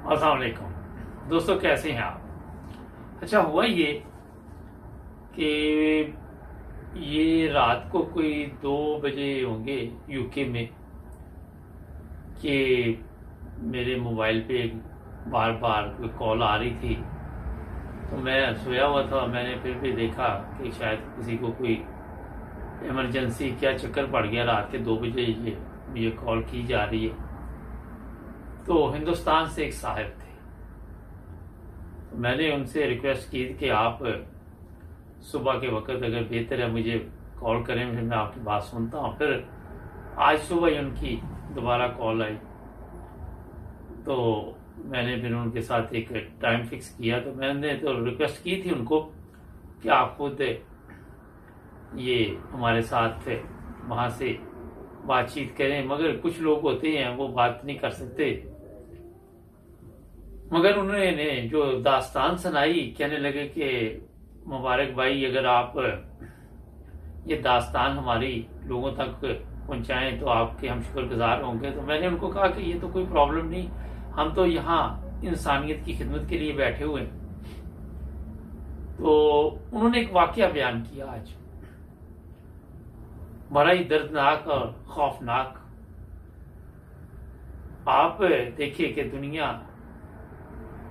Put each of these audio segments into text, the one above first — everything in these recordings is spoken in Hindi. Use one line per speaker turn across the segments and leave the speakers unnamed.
अस्सलाम वालेकुम दोस्तों, कैसे हैं आप। अच्छा, हुआ ये कि ये रात को कोई 2 बजे होंगे यूके में कि मेरे मोबाइल पे बार बार कोई कॉल आ रही थी। तो मैं सोया हुआ था, मैंने फिर भी देखा कि शायद किसी को कोई इमरजेंसी क्या चक्कर पड़ गया, रात के 2 बजे ये कॉल की जा रही है। तो हिंदुस्तान से एक साहब थे, तो मैंने उनसे रिक्वेस्ट की कि आप सुबह के वक्त अगर बेहतर है मुझे कॉल करें, फिर मैं आपकी बात सुनता हूँ। फिर आज सुबह ही उनकी दोबारा कॉल आई, तो मैंने फिर उनके साथ एक टाइम फिक्स किया। तो मैंने तो रिक्वेस्ट की थी उनको कि आप खुद ये हमारे साथ वहाँ से बातचीत करें, मगर कुछ लोग होते हैं वो बात नहीं कर सकते। मगर उन्होंने जो दास्तान सुनाई, कहने लगे कि मुबारक भाई, अगर आप ये दास्तान हमारी लोगों तक पहुंचाएं तो आपके हम शुक्रगुजार होंगे। तो मैंने उनको कहा कि ये तो कोई प्रॉब्लम नहीं, हम तो यहाँ इंसानियत की खिदमत के लिए बैठे हुए हैं। तो उन्होंने एक वाकया बयान किया आज, बड़ा ही दर्दनाक और खौफनाक। आप देखिए कि दुनिया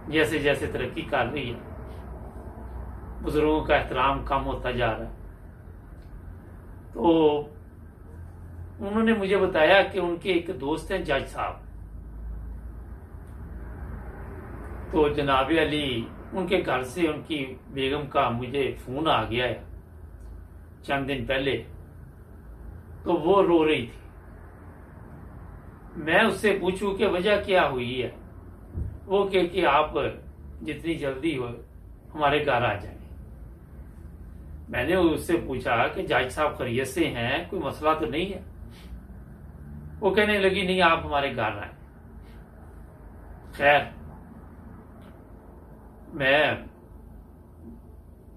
जैसे जैसे तरक्की कर रही है, बुजुर्गों का एहतराम कम होता जा रहा है। तो उन्होंने मुझे बताया कि उनके एक दोस्त हैं जज साहब, तो जनाब अली, उनके घर से उनकी बेगम का मुझे फोन आ गया है चंद दिन पहले। तो वो रो रही थी। मैं उससे पूछूं कि वजह क्या हुई है। वो कहे कि आप जितनी जल्दी हो हमारे घर आ जाए। मैंने उससे पूछा कि जज साहब खैरियत से हैं, कोई मसला तो नहीं है। वो कहने लगी नहीं, आप हमारे घर आए। खैर, मैं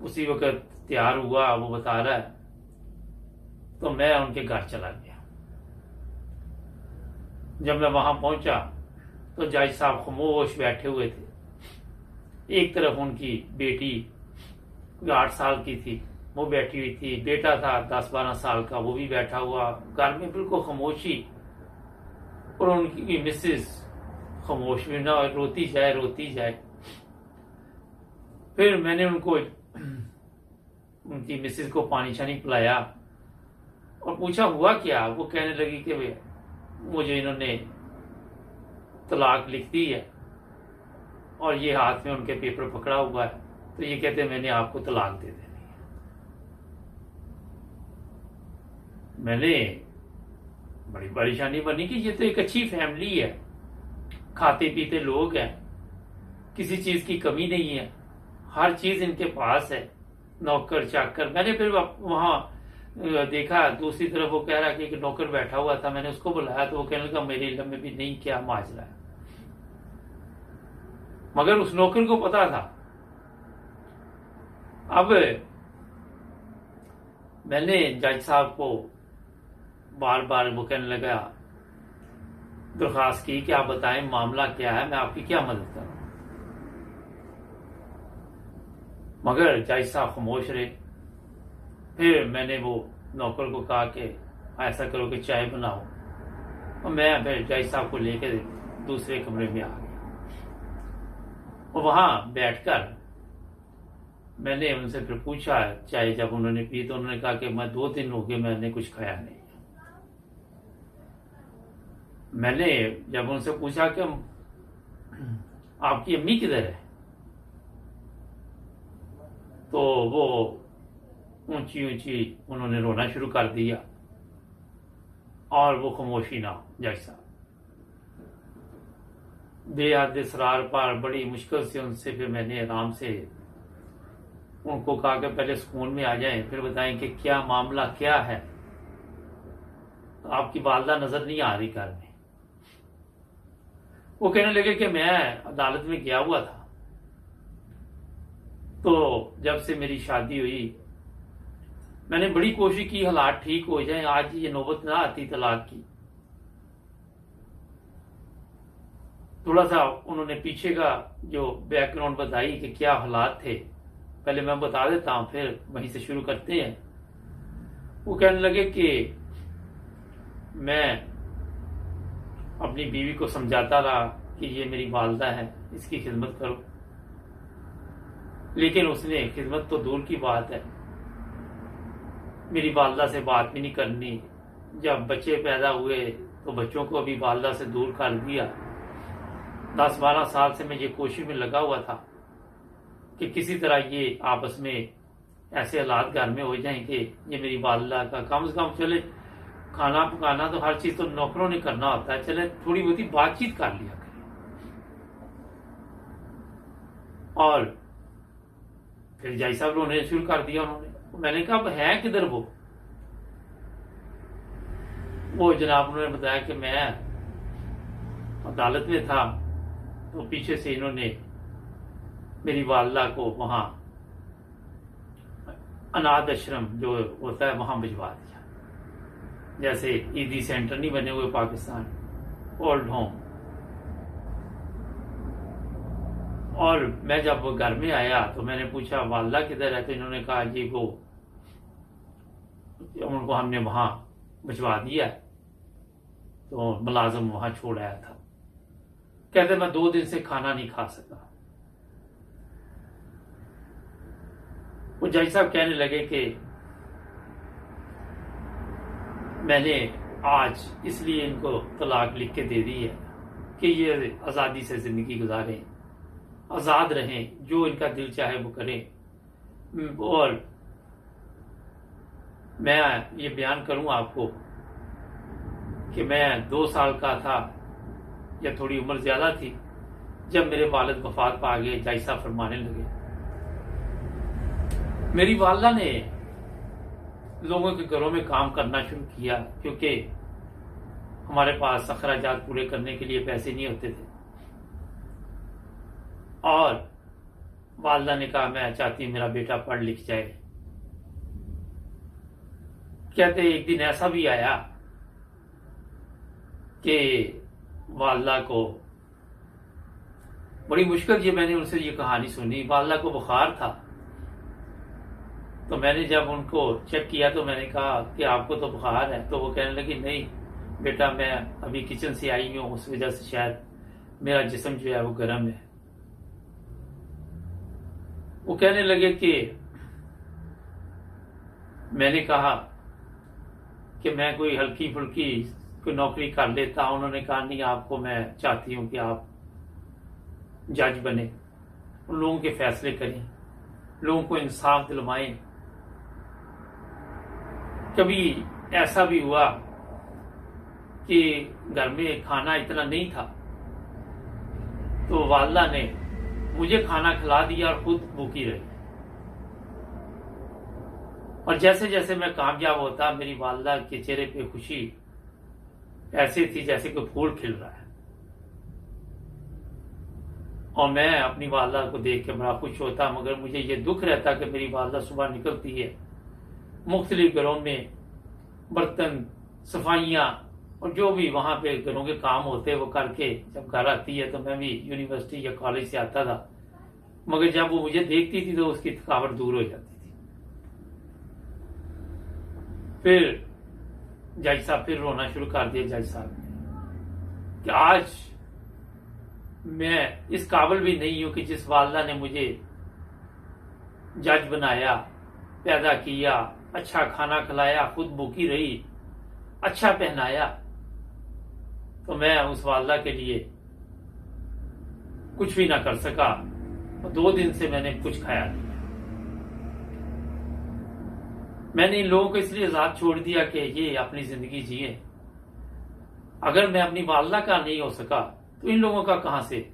उसी वक्त तैयार हुआ, वो बता रहा है, तो मैं उनके घर चला गया। जब मैं वहां पहुंचा तो जज साहब खामोश बैठे हुए थे। एक तरफ उनकी बेटी 8 साल की थी, वो बैठी हुई थी। बेटा था 10-12 साल का, वो भी बैठा हुआ। घर में बिल्कुल खामोशी, और उनकी मिसेस खामोश भी ना, रोती जाए। फिर मैंने उनको उनकी मिसेस को पानी शानी पिलाया और पूछा हुआ क्या। वो कहने लगी कि मुझे इन्होंने तलाक लिख दी है, और ये हाथ में उनके पेपर पकड़ा हुआ है। तो ये कहते हैं मैंने आपको तलाक दे देनी है। मैंने बड़ी परेशानी बनी कि ये तो एक अच्छी फैमिली है, खाते पीते लोग हैं, किसी चीज की कमी नहीं है, हर चीज इनके पास है, नौकर चाकर। मैंने फिर वहां देखा दूसरी तरफ, वो कह रहा कि एक नौकर बैठा हुआ था। मैंने उसको बुलाया तो वो कहने लगा मेरे इल्म में भी नहीं, क्या माजरा है। मगर उस नौकर को पता था। अब मैंने जज साहब को बार बार, वो कहने लगा, दरख्वास्त की कि आप बताएं मामला क्या है, मैं आपकी क्या मदद करूं। मगर जज साहब खामोश रहे। फिर मैंने वो नौकर को कहा कि ऐसा करो कि चाय बनाओ, और मैं फिर जज साहब को लेकर दूसरे कमरे में आ गया। और वहां बैठकर मैंने उनसे फिर पूछा, चाय जब उन्होंने पी तो उन्होंने कहा कि मैं 2 दिन हो गए मैंने कुछ खाया नहीं। मैंने जब उनसे पूछा कि आपकी अम्मी किधर है, तो वो ऊंची ऊंची उन्होंने रोना शुरू कर दिया, और वो खामोशी ना जज साहब। बेहद इसरार पर बड़ी मुश्किल से उनसे फिर मैंने आराम से उनको कहा कि पहले सुकून में आ जाएं, फिर बताएं कि क्या मामला क्या है। तो आपकी वालदा नजर नहीं आ रही घर में। वो कहने लगे कि मैं अदालत में गया हुआ था, तो जब से मेरी शादी हुई मैंने बड़ी कोशिश की हालात ठीक हो जाएं, आज ये नौबत ना आती तलाक की। थोड़ा सा उन्होंने पीछे का जो बैकग्राउंड बताई कि क्या हालात थे, पहले मैं बता देता हूं, फिर वहीं से शुरू करते हैं। वो कहने लगे कि मैं अपनी बीवी को समझाता रहा कि ये मेरी वालदा है, इसकी खिदमत करो, लेकिन उसने खिदमत तो दूर की बात है, मेरी वालदा से बात भी नहीं करनी। जब बच्चे पैदा हुए तो बच्चों को भी वालदा से दूर कर दिया। 10-12 साल से मैं ये कोशिश में लगा हुआ था कि किसी तरह ये आपस में ऐसे हालात घर में हो जाएं कि ये मेरी वालदा का कम से कम चले, खाना पकाना तो हर चीज तो नौकरों ने करना होता है, चले थोड़ी बहुत ही बातचीत कर लिया करें। और फिर जाई साहब रोने शुरू कर दिया उन्होंने। मैंने कहा अब है किधर वो जनाब उन्होंने बताया कि मैं अदालत में था, तो पीछे से इन्होंने मेरी वालदा को वहां अनाथ आश्रम जो होता है वहां भिजवा दिया, जैसे ईदी सेंटर नहीं बने हुए पाकिस्तान, ओल्ड होम। और मैं जब घर में आया तो मैंने पूछा वालदा किधर है, तो इन्होंने कहा जी वो उनको हमने वहां भिजवा दिया, तो मुलाजिम वहां छोड़ आया था। कहते मैं 2 दिन से खाना नहीं खा सका। वो जज साहब कहने लगे कि मैंने आज इसलिए इनको तलाक लिख के दे दी है कि ये आज़ादी से जिंदगी गुजारें, आज़ाद रहें, जो इनका दिल चाहे वो करें। और मैं ये बयान करूं आपको कि मैं 2 साल का था या थोड़ी उम्र ज्यादा थी जब मेरे वालिद वफात पा गए। जज साहब फरमाने लगे, मेरी वालदा ने लोगों के घरों में काम करना शुरू किया, क्योंकि हमारे पास अखराजात पूरे करने के लिए पैसे नहीं होते थे। और वालदा ने कहा मैं चाहती हूं मेरा बेटा पढ़ लिख जाए। कहते एक दिन ऐसा भी आया कि वालदा को बड़ी मुश्किल, ये मैंने उनसे ये कहानी सुनी, वालदा को बुखार था। तो मैंने जब उनको चेक किया तो मैंने कहा कि आपको तो बुखार है, तो वो कहने लगी नहीं बेटा मैं अभी किचन से आई हूं, उस वजह से शायद मेरा जिस्म जो है वो गर्म है। वो कहने लगे कि मैंने कहा कि मैं कोई हल्की फुल्की कोई नौकरी कर लेता। उन्होंने कहा नहीं, आपको मैं चाहती हूं कि आप जज बने, उन लोगों के फैसले करें, लोगों को इंसाफ दिलवाएं। कभी ऐसा भी हुआ कि घर में खाना इतना नहीं था, तो वालदा ने मुझे खाना खिला दिया और खुद भूखी रही। और जैसे जैसे मैं कामयाब होता, मेरी वालदा के चेहरे पे खुशी ऐसी थी जैसे कोई फूल खिल रहा है। और मैं अपनी वालदा को देख के बड़ा खुश होता, मगर मुझे ये दुख रहता कि मेरी वालदा सुबह निकलती है, मुख्तलिफ घरों में बर्तन, सफाइयाँ और जो भी वहां पे घरों के काम होते वो करके जब घर आती है, तो मैं भी यूनिवर्सिटी या कॉलेज से आता था, मगर जब वो मुझे देखती थी तो उसकी थकावट दूर हो जाती थी। फिर जज साहब फिर रोना शुरू कर दिया। जज साहब ने कि आज मैं इस काबिल भी नहीं हूं कि जिस वालदा ने मुझे जज बनाया, पैदा किया, अच्छा खाना खिलाया, खुद भूखी रही, अच्छा पहनाया, तो मैं उस वालदा के लिए कुछ भी ना कर सका। और 2 दिन से मैंने कुछ खाया नहीं। मैंने इन लोगों को इसलिए आजाद छोड़ दिया कि ये अपनी जिंदगी जिए। अगर मैं अपनी वालदा का नहीं हो सका तो इन लोगों का कहां से।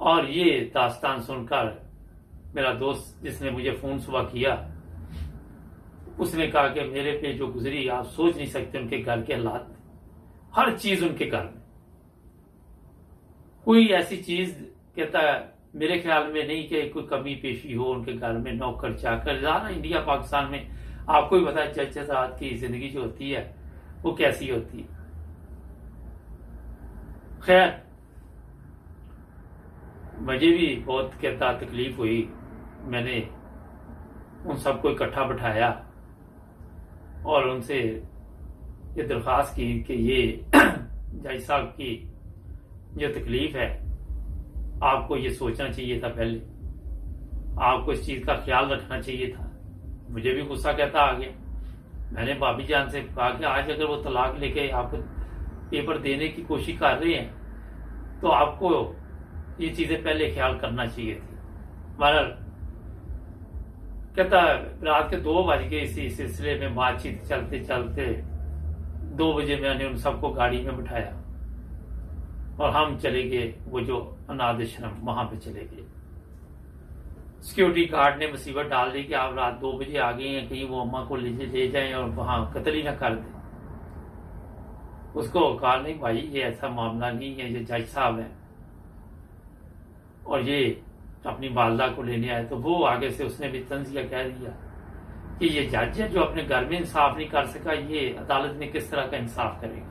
और ये दास्तान सुनकर मेरा दोस्त जिसने मुझे फोन सुबह किया, उसने कहा कि मेरे पे जो गुजरी आप सोच नहीं सकते। उनके घर के हालात, हर चीज उनके घर में, कोई ऐसी चीज कहता है मेरे ख्याल में नहीं कि कोई कमी पेशी हो उनके घर में। नौकर चाकर, ज़्यादा इंडिया पाकिस्तान में आपको ही पता है चर्चा साथ की जिंदगी जो होती है वो कैसी होती है। खैर, मुझे भी बहुत कहता तकलीफ हुई। मैंने उन सबको इकट्ठा बिठाया और उनसे ये दरख्वास्त की कि ये जज साहब की जो तकलीफ है, आपको ये सोचना चाहिए था, पहले आपको इस चीज का ख्याल रखना चाहिए था। मुझे भी गुस्सा कहता आ गया। मैंने भाभी जान से कहा कि आज अगर वो तलाक लेके आपको पेपर देने की कोशिश कर रहे हैं तो आपको ये चीजें पहले ख्याल करना चाहिए थी। बहरहाल कहता रात के 2 बज गए। इसी सिलसिले में बातचीत चलते चलते 2 बजे मैंने उन सबको गाड़ी में बिठाया और हम चले गए वो जो अनाथ आश्रम, वहां पे चले गए। सिक्योरिटी गार्ड ने मुसीबत डाल दी कि आप रात 2 बजे आ गए हैं, कहीं वो अम्मा को ले जाएं और वहां कत्ल ही ना कर दें। उसको कहा नहीं भाई, ये ऐसा मामला नहीं है, ये जज साहब है और ये अपनी वालदा को लेने आए। तो वो आगे से उसने भी तंजिया कह दिया कि ये जज है जो अपने घर में इंसाफ नहीं कर सका, ये अदालत में किस तरह का इंसाफ करेगा।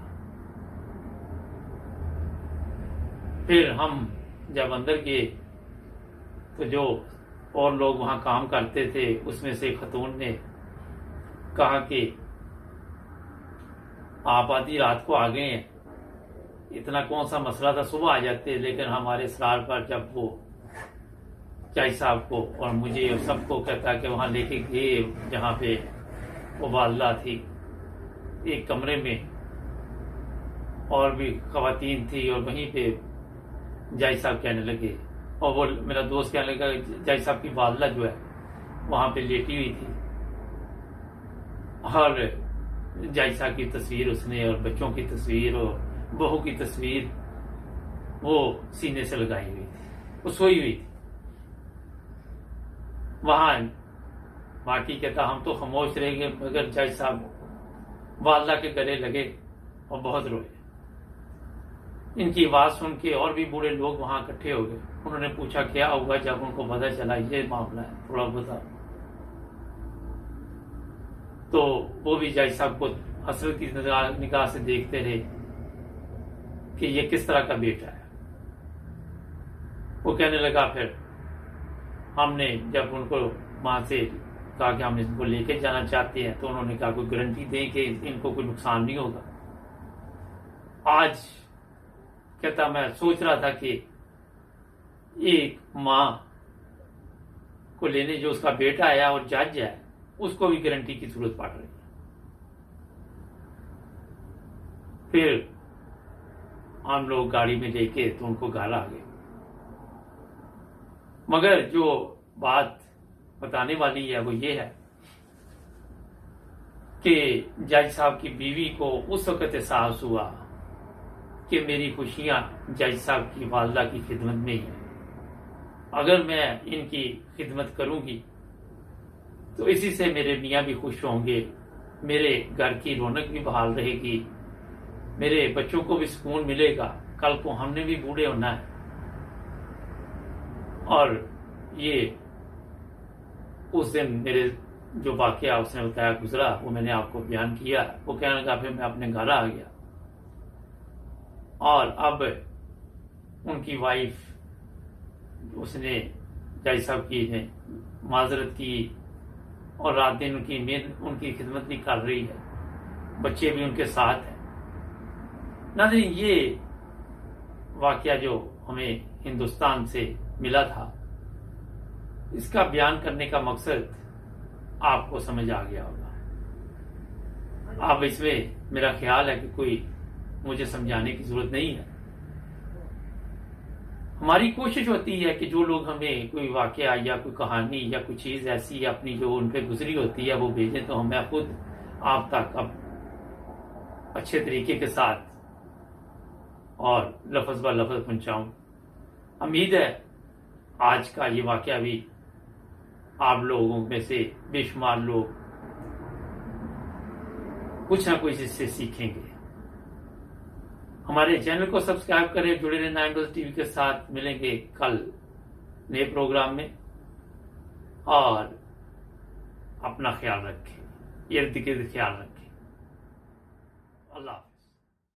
फिर हम जब अंदर गए तो जो और लोग वहां काम करते थे उसमें से खतून ने कहा कि आप आधी रात को आ गए हैं, इतना कौन सा मसला था, सुबह आ जाते। लेकिन हमारे इसरार पर जब वो जज साहब को और मुझे और सबको कहता कि वहां लेके गए जहां पे वो वालदा थी, एक कमरे में और भी खवातीन थी, और वहीं पे जज साहब कहने लगे, और वो मेरा दोस्त कहने लगा जज साहब की वालदा जो है वहां पे लेटी हुई थी और जज साहब की तस्वीर उसने और बच्चों की तस्वीर और बहू की तस्वीर वो सीने से लगाई हुई थी, वो सोई हुई थी वहां। बाकी कहता हम तो खामोश रह गए, मगर जज साहब वालदा के गले लगे और बहुत रोए। इनकी आवाज सुन के और भी बूढ़े लोग वहां इकट्ठे हो गए। उन्होंने पूछा क्या हुआ, जब उनको पता चला ये मामला है थोड़ा बता, तो वो भी जज साहब को हसरत की निगाह से देखते रहे कि ये किस तरह का बेटा है। वो कहने लगा, फिर हमने जब उनको वहां से कहा कि हम इनको लेके जाना चाहते हैं, तो उन्होंने कहा कोई गारंटी दें कि इनको कोई नुकसान नहीं होगा। आज कहता मैं सोच रहा था कि एक मां को लेने जो उसका बेटा आया और जज है, उसको भी गारंटी की जरूरत पड़ रही है। फिर हम लोग गाड़ी में लेके तो उनको घर आ गए। मगर जो बात बताने वाली है वो ये है कि जज साहब की बीवी को उस वक्त एहसास हुआ कि मेरी खुशियां जज साहब की वालदा की खिदमत में ही है। अगर मैं इनकी खिदमत करूंगी तो इसी से मेरे मियाँ भी खुश होंगे, मेरे घर की रौनक भी बहाल रहेगी, मेरे बच्चों को भी सुकून मिलेगा। कल को हमने भी बूढ़े होना है। और ये उस दिन मेरे जो वाकया उसने बताया गुजरा, वो मैंने आपको बयान किया। वो कहने लगा फिर मैं अपने घर आ गया और अब उनकी वाइफ उसने जज साहब की ने माजरत की और रात दिन उनकी खिदमत भी कर रही है, बच्चे भी उनके साथ हैं। नाज़रीन, ये वाकया जो हमें हिंदुस्तान से मिला था, इसका बयान करने का मकसद आपको समझ आ गया होगा। अब इसमें मेरा ख्याल है कि कोई मुझे समझाने की जरूरत नहीं है। हमारी कोशिश होती है कि जो लोग हमें कोई वाकया या कोई कहानी या कोई चीज ऐसी अपनी जो उन पे गुजरी होती है वो भेजें, तो मैं खुद आप तक अब अच्छे तरीके के साथ और लफ्ज ब लफ्ज पहुंचाऊं। उम्मीद है आज का ये वाकया भी आप लोगों में से बेशुमार लोग कुछ ना कुछ इससे सीखेंगे। हमारे चैनल को सब्सक्राइब करें, जुड़े रहें 9 टीवी के साथ। मिलेंगे कल नए प्रोग्राम में, और अपना ख्याल रखें, इर्द गिर्द ख्याल रखें। अल्लाह।